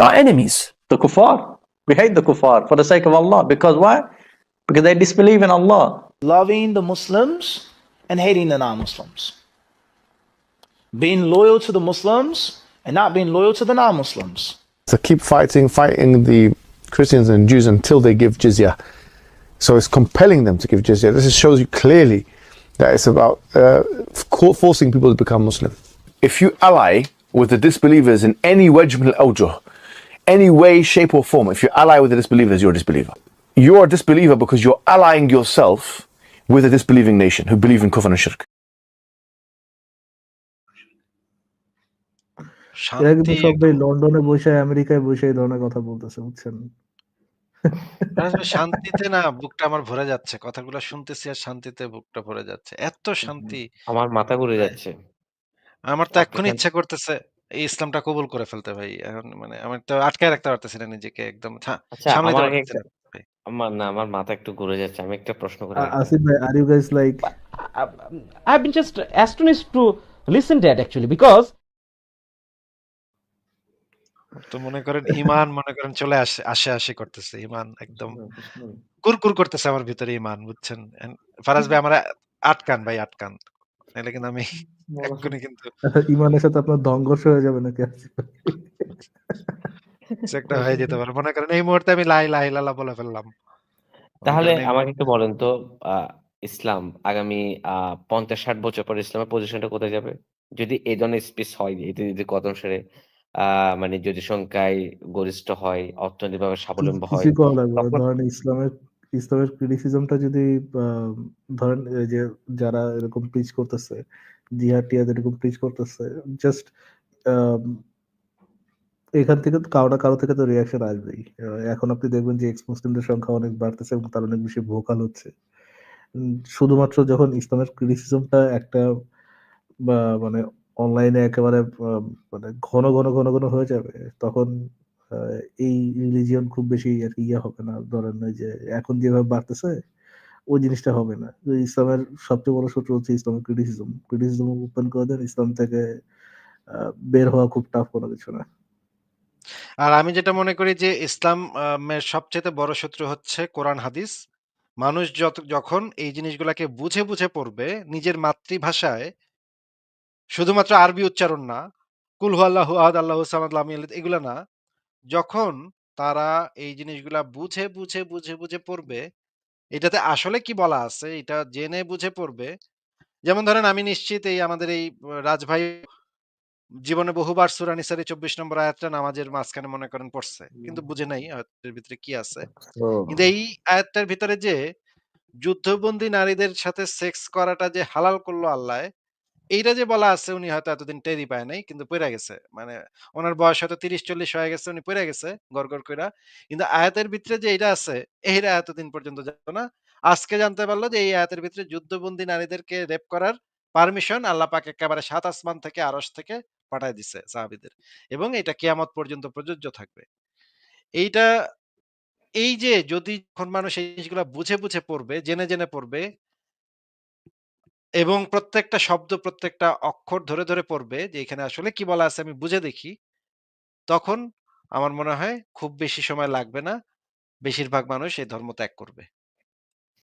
[SPEAKER 13] are enemies.
[SPEAKER 14] The kuffar. We hate the kuffar for the sake of Allah. Because why? Because they disbelieve in Allah.
[SPEAKER 15] Loving the Muslims and hating the non-Muslims. Being loyal to the Muslims and not being loyal to the non-Muslims.
[SPEAKER 9] So keep fighting the Christians and Jews until they give jizya. So it's compelling them to give jizya. This shows you clearly that it's about forcing people to become Muslim. If you ally with the disbelievers in any wajh min al-awjuh, any way, shape or form, if you ally with the disbelievers, you're a disbeliever. You are a disbeliever because you're allying yourself with a disbelieving nation who believe in kufr and shirk.
[SPEAKER 3] লন্ডনে বসে আমেরিকায় বসে এই ধরনের কথা বলতেছে, বুঝছেন?
[SPEAKER 1] শান্তিতে না বুকটা আমার ভরে যাচ্ছে, কথাগুলো শুনতেছি আর শান্তিতে বুকটা ভরে যাচ্ছে। এত শান্তি,
[SPEAKER 2] আমার মাথা ঘুরে যাচ্ছে।
[SPEAKER 1] আমার তো এক্ষুনি ইচ্ছা করতেছে এই ইসলামটা কবুল করে ফেলতে ভাই। এখন মানে আমি তো আটকায় রাখতে পারতেছি না নিজেকে, একদম সামলাতে পারতেছি না।
[SPEAKER 2] আমার মাথা একটু ঘুরে যাচ্ছে। আমি একটা প্রশ্ন করি
[SPEAKER 3] আসিফ ভাই, are you guys like
[SPEAKER 6] I've been just astonished to listen to it actually because
[SPEAKER 1] তো মনে করেন ইমান চলে আসে করতেছে, ইমান একদম কুরকুর করতেছে আমার ভিতরে ইমান, বুঝছেন? ফারাজ ভাই আমার আটকান ভাই, আটকান, নাহলে কিন্তু আমি এক্ষুনি কিন্তু
[SPEAKER 3] ইমানের সাথে আপনার সংঘর্ষ হয়ে যাবে নাকি?
[SPEAKER 1] একটা হয়ে যেতে পারে। মনে করেন এই মুহূর্তে আমি লা ইলাহা ইল্লাল্লাহ বলে ফেললাম।
[SPEAKER 2] তাহলে আমাকে একটু বলেন তো, ইসলাম আগামী ৫০-৬০ বছর পর ইসলামের পজিশনটা কোথায় যাবে? যদি এই ধরনের স্পেস হয়, এতে যদি কদম সেরে মানে যদি সংখ্যায় গরিষ্ঠ হয়, অর্থনৈতিকভাবে স্বাবলম্বী হয়,
[SPEAKER 3] ধরেন ইসলামের ক্রিটিসিজমটা যদি ধরেন যে যারা এরকম প্রিচ করতেছে, জিহাদ টিহাদ এরকম প্রিচ করতেছে, জাস্ট এখান থেকে কারো থেকে তো রিয়াকশন আসবেই। এখন আপনি দেখবেন যে এক্স মুসলিমদের সংখ্যা অনেক বাড়তেছে এবং তারা অনেক বেশি ভোকাল হচ্ছে। শুধুমাত্র যখন ইসলামের ক্রিটিসিজমটা একটা মানে অনলাইনে একেবারে মানে ঘন হয়ে যাবে, তখন এই রিলিজিয়ন খুব বেশি আর কি ইয়ে হবে না। ধরেন ওই যে এখন যেভাবে বাড়তেছে ওই জিনিসটা হবে না। ইসলামের সবচেয়ে বড় শত্রু হচ্ছে ইসলামিক ক্রিটিসিজম ওপেন করে দেন, ইসলাম থেকে বের হওয়া খুব টাফ কোনো কিছু না।
[SPEAKER 1] আর আমি যেটা মনে করি যে ইসলাম এর সবচাইতে বড় শত্রু হচ্ছে কোরআন হাদিস। মানুষ যখন এই জিনিসগুলাকে বুঝে পড়বে নিজের মাতৃভাষায়, শুধুমাত্র আরবি উচ্চারণ না, কুল হুয়াল্লাহু আহাদ, আল্লাহুস সামাদ, লাম ইয়ালিদ এগুলা না। যখন তারা এই জিনিসগুলা বুঝে পড়বে, এটাতে আসলে কি বলা আছে এটা জেনে বুঝে পড়বে। যেমন ধরেন আমি নিশ্চিত এই আমাদের এই রাজভাই জীবনে বহুবার সূরা নিসার ২৪ নম্বর আয়াতটা নামাজের মাঝখানে মনে করেন পড়ছে। কিন্তু বুঝে নাই আয়াতের ভিতরে কি আছে। কিন্তু এই আয়াতটার ভিতরে যে যুদ্ধবন্দী নারীদের সাথে সেক্স করাটা যে হালাল করলো আল্লাহ, এইটা যে বলা আছে উনি হয়তো এতদিন টেরই পায় নাই। কিন্তু পইড়া গেছে। মানে উনার বয়স হয়তো ৩০-৪০ হয়ে গেছে, উনি পইড়া গেছে গড় কইরা। কিন্তু আয়াতের ভিতরে যে এইটা আছে, এইটা এতদিন পর্যন্ত জানতো না। আজকে জানতে পারল যে এই আয়াতের ভিতরে যুদ্ধবন্দী নারীদেরকে রেপ করার পারমিশন আল্লাহ পাক একেবারে ৭ আসমান থেকে আরশ থেকে পাঠায় দিছে সাহাবীদের। এবং এটা কিয়ামত পর্যন্ত প্রযোজ্য থাকবে। এইটা এই যে যদি যখন মানুষ এই জিনিসগুলা বুঝে পড়বে, জেনে পড়বে এবং প্রত্যেকটা শব্দ, প্রত্যেকটা অক্ষর ধরে পড়বে যে এখানে আসলে কি বলা আছে আমি বুঝে দেখি, তখন আমার মনে হয় খুব বেশি সময় লাগবে না। বেশিরভাগ মানুষ এই ধর্ম ত্যাগ করবে।